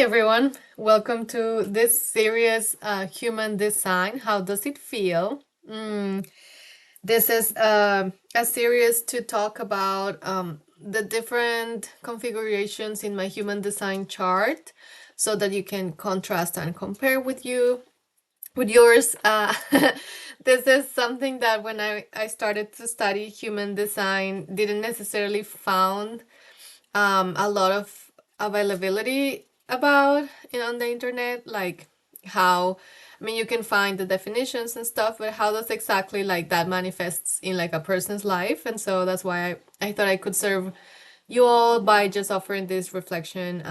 everyone, welcome to this series, Human Design. How does it feel? This is a series to talk about the different configurations in my human design chart so that you can contrast and compare with yours. This is something that when I started to study human design, didn't necessarily found a lot of availability about it on the internet, like how, I mean, you can find the definitions and stuff, but how does exactly like that manifests in like a person's life. And so that's why I thought I could serve you all by just offering this reflection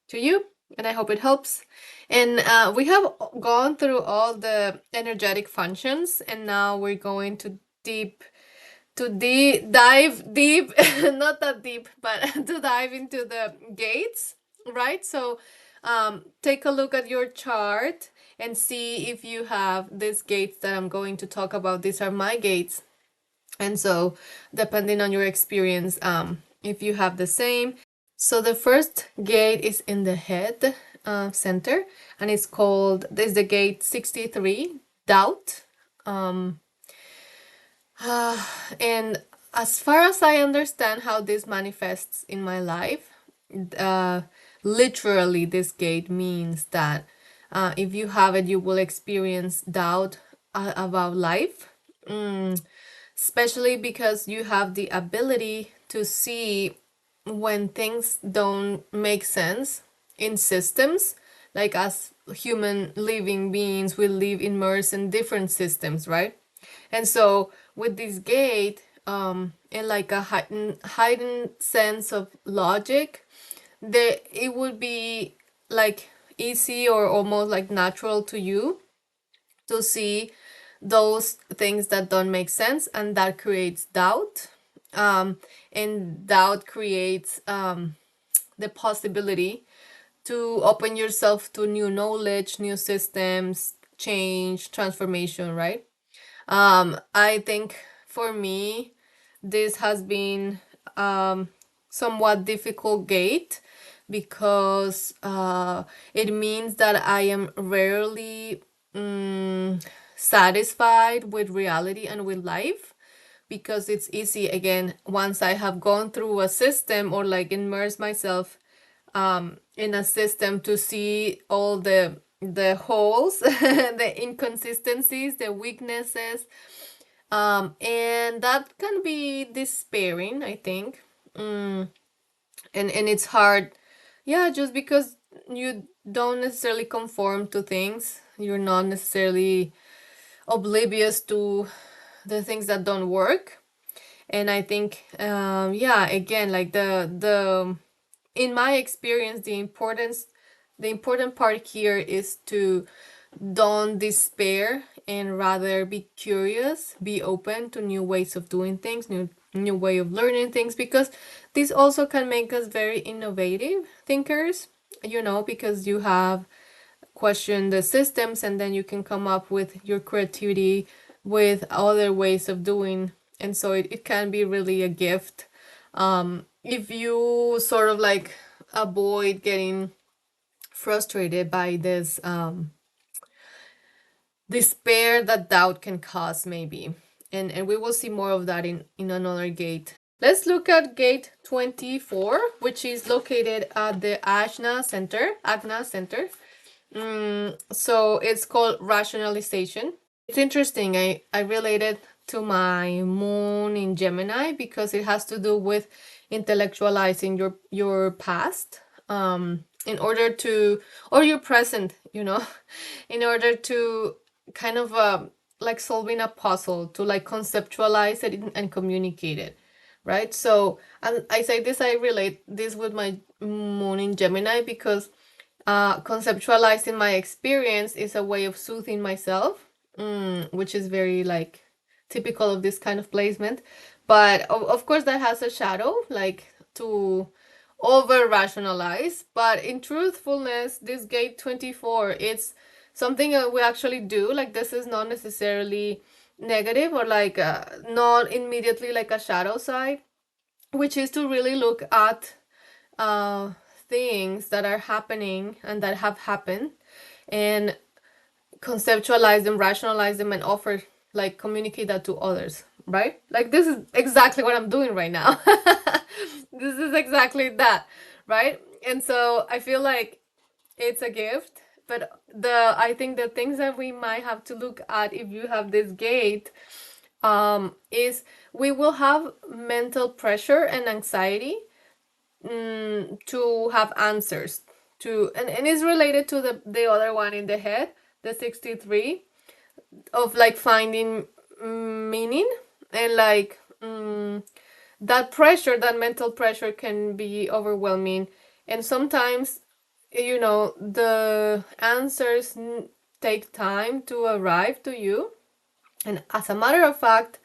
to you, and I hope it helps. And we have gone through all the energetic functions, and now we're going to dive deep, not that deep, but to dive into the gates, right? So take a look at your chart and see if you have these gates that I'm going to talk about. These are my gates. And so depending on your experience, if you have the same. So the first gate is in the head center, and it's called, this is the gate 63, doubt. And as far as I understand how this manifests in my life, uh, literally, this gate means that if you have it, you will experience doubt about life, especially because you have the ability to see when things don't make sense in systems. Like, as human living beings, we live immersed in different systems, right? And so with this gate, and like a heightened sense of logic, it would be like easy or almost like natural to you to see those things that don't make sense, and that creates doubt. And doubt creates the possibility to open yourself to new knowledge, new systems, change, transformation, right? I think for me, this has been somewhat difficult gate because it means that I am rarely satisfied with reality and with life, because it's easy, again, once I have gone through a system or like immerse myself in a system, to see all the holes, the inconsistencies, the weaknesses, and that can be despairing, I think. And it's hard, yeah, just because you don't necessarily conform to things, you're not necessarily oblivious to the things that don't work. And I think, yeah, again, like the in my experience, the important part here is to don't despair, and rather be curious, be open to new ways of doing things, new way of learning things, because this also can make us very innovative thinkers, because you have questioned the systems, and then you can come up with your creativity with other ways of doing. And so it can be really a gift, if you sort of like avoid getting frustrated by this despair that doubt can cause, maybe. And we will see more of that in another gate. Let's look at gate 24, which is located at the Ajna Center. So it's called rationalization. It's interesting. I related to my moon in Gemini because it has to do with intellectualizing your past, in order to, or your present, in order to kind of like solving a puzzle, to like conceptualize it and communicate it, right? So, and I say this, I relate this with my moon in Gemini because conceptualizing my experience is a way of soothing myself, which is very like typical of this kind of placement. But of course, that has a shadow, like to over rationalize. But in truthfulness, this gate 24, it's something that we actually do. Like, this is not necessarily negative, or like not immediately like a shadow side, which is to really look at uh, things that are happening and that have happened, and conceptualize them, rationalize them, and offer, like, communicate that to others, right? Like, this is exactly what I'm doing right now. This is exactly that, right? And so I feel like it's a gift, but I think the things that we might have to look at if you have this gate, is we will have mental pressure and anxiety, to have answers to, and it's related to the other one in the head, the 63, of like finding meaning, and like, that pressure, that mental pressure can be overwhelming, and sometimes, the answers take time to arrive to you. And as a matter of fact,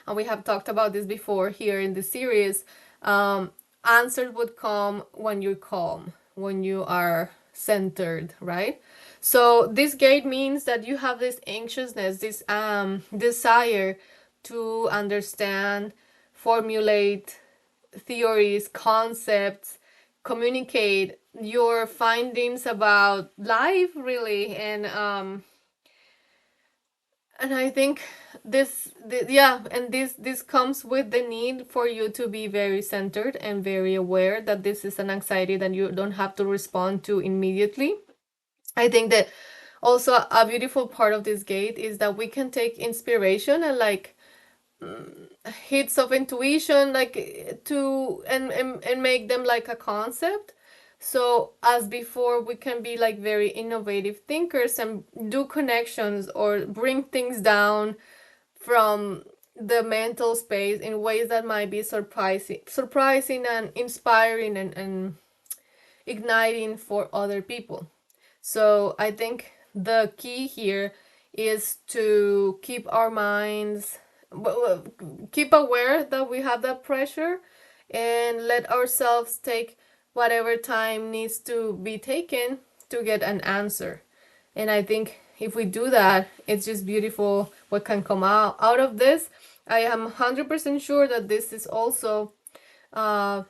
and we have talked about this before here in the series, um, answers would come when you're calm, when you are centered, right? So this gate means that you have this anxiousness, this desire to understand, formulate theories, concepts, communicate your findings about life, really, and I think yeah, and this comes with the need for you to be very centered and very aware that this is an anxiety that you don't have to respond to immediately. I think that also a beautiful part of this gate is that we can take inspiration and like hits of intuition, like, to and make them like a concept. So as before, we can be like very innovative thinkers and do connections or bring things down from the mental space in ways that might be surprising and inspiring, and igniting for other people. So I think the key here is to keep our minds, keep aware that we have that pressure, and let ourselves take whatever time needs to be taken to get an answer. And I think if we do that, it's just beautiful what can come out of this. I am 100% sure that this is also uh,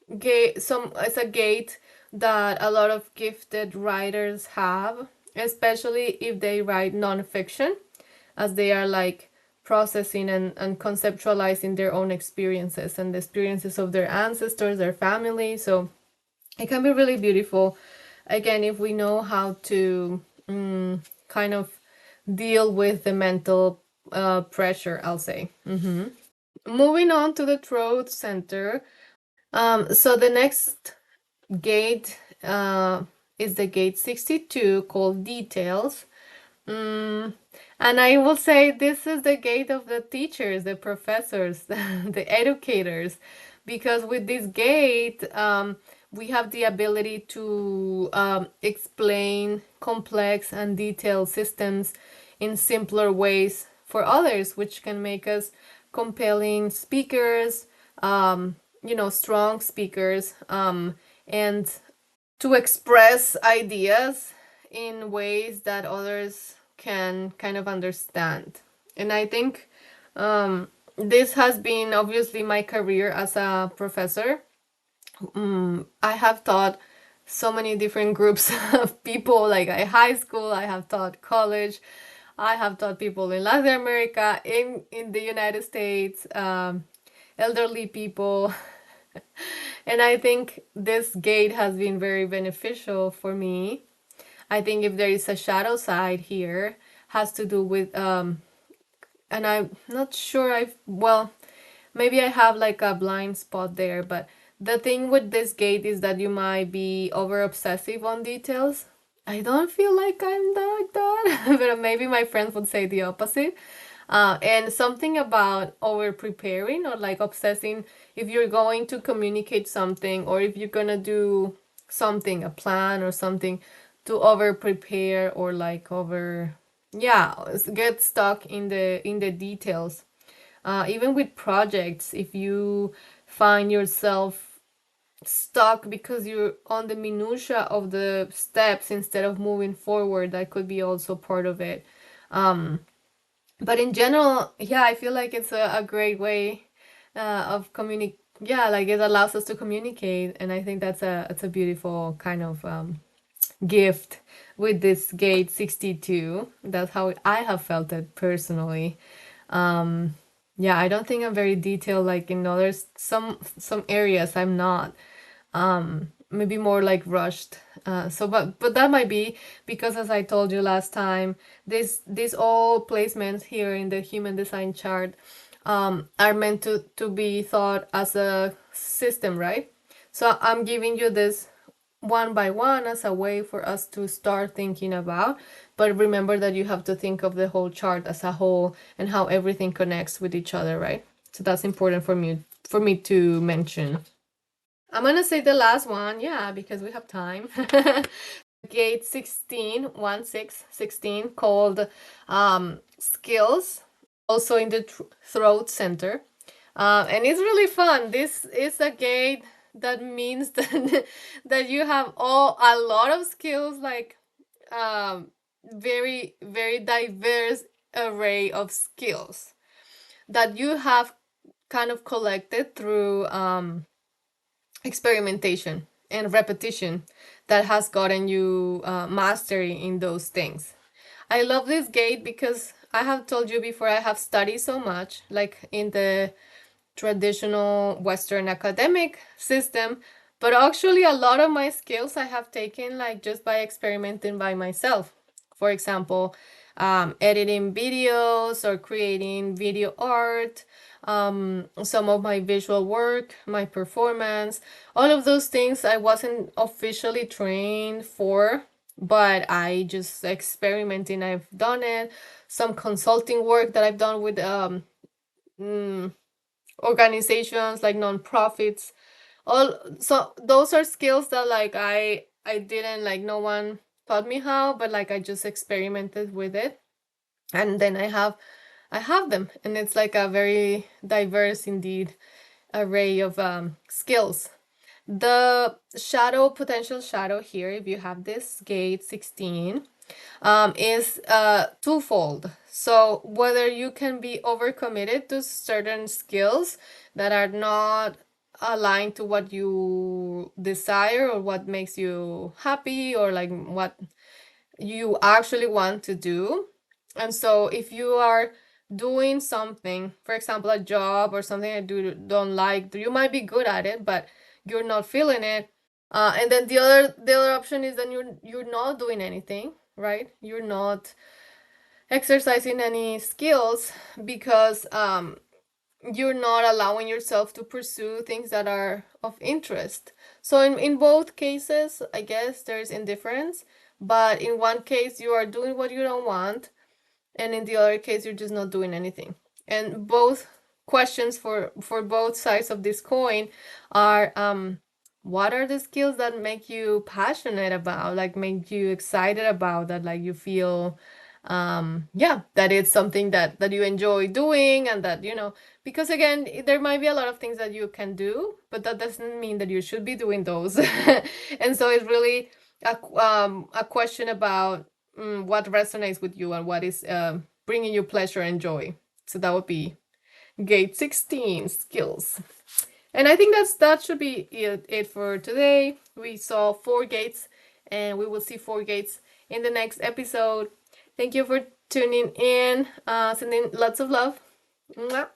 it's a gate that a lot of gifted writers have, especially if they write nonfiction, as they are like processing and conceptualizing their own experiences and the experiences of their ancestors, their family. So it can be really beautiful, again, if we know how to kind of deal with the mental pressure, I'll say. Moving on to the throat center. So the next gate is the gate 62, called details. And I will say this is the gate of the teachers, the professors, the educators, because with this gate, we have the ability to explain complex and detailed systems in simpler ways for others, which can make us compelling speakers, strong speakers, and to express ideas in ways that others can kind of understand. And I think this has been obviously my career as a professor. I have taught so many different groups of people, like at high school, I have taught college, I have taught people in Latin America, in the United States, elderly people. And I think this gate has been very beneficial for me. I think if there is a shadow side here, has to do with and I'm not sure well, maybe I have like a blind spot there, but the thing with this gate is that you might be over obsessive on details. I don't feel like I'm like that, but maybe my friends would say the opposite. And something about over preparing or like obsessing, if you're going to communicate something or if you're gonna do something, a plan or something, to over prepare or like over, yeah, get stuck in the details. Even with projects, if you find yourself stuck because you're on the minutia of the steps instead of moving forward, that could be also part of it. But in general, yeah, I feel like it's a great way of yeah, like it allows us to communicate, and I think that's a it's a beautiful kind of gift with this gate 62. That's how I have felt it personally. Yeah, I don't think I'm very detailed like in others. Some areas I'm not. Maybe more like rushed. So, but that might be because, as I told you last time, these all placements here in the human design chart are meant to be thought as a system, right? So I'm giving you this one by one as a way for us to start thinking about. But remember that you have to think of the whole chart as a whole and how everything connects with each other, right? So that's important for me to mention. I'm gonna say the last one, yeah, because we have time. Gate 16, 1 6 16, called skills, also in the throat center. And it's really fun. This is a gate that means that that you have a lot of skills, like very very diverse array of skills that you have kind of collected through experimentation and repetition that has gotten you mastery in those things. I love this gate because I have told you before, I have studied so much, like in the traditional Western academic system, but actually a lot of my skills I have taken like just by experimenting by myself. For example, editing videos or creating video art, some of my visual work, my performance, all of those things I wasn't officially trained for, but I just experimenting. I've done it. Some consulting work that I've done with mm, organizations like nonprofits. All so those are skills that like I didn't like no one taught me how, but like I just experimented with it, and then I have them, and it's like a very diverse indeed array of skills. The shadow, potential shadow here, if you have this gate 16, is twofold. So whether you can be overcommitted to certain skills that are not aligned to what you desire or what makes you happy or like what you actually want to do. And so if you are doing something, for example, a job or something I don't like, you might be good at it, but you're not feeling it. And then the other option is then you're not doing anything, right? You're not exercising any skills because you're not allowing yourself to pursue things that are of interest. So in both cases, I guess there's indifference, but in one case you are doing what you don't want, and in the other case you're just not doing anything. And both questions for both sides of this coin are what are the skills that make you passionate about, like make you excited about, that like you feel yeah, that it's something that you enjoy doing, and that because again there might be a lot of things that you can do, but that doesn't mean that you should be doing those. And so it's really a question about what resonates with you and what is bringing you pleasure and joy. So that would be gate 16, skills. And I think that should be it for today. We saw 4 gates, and we will see 4 gates in the next episode. Thank you for tuning in. Sending lots of love. Mwah.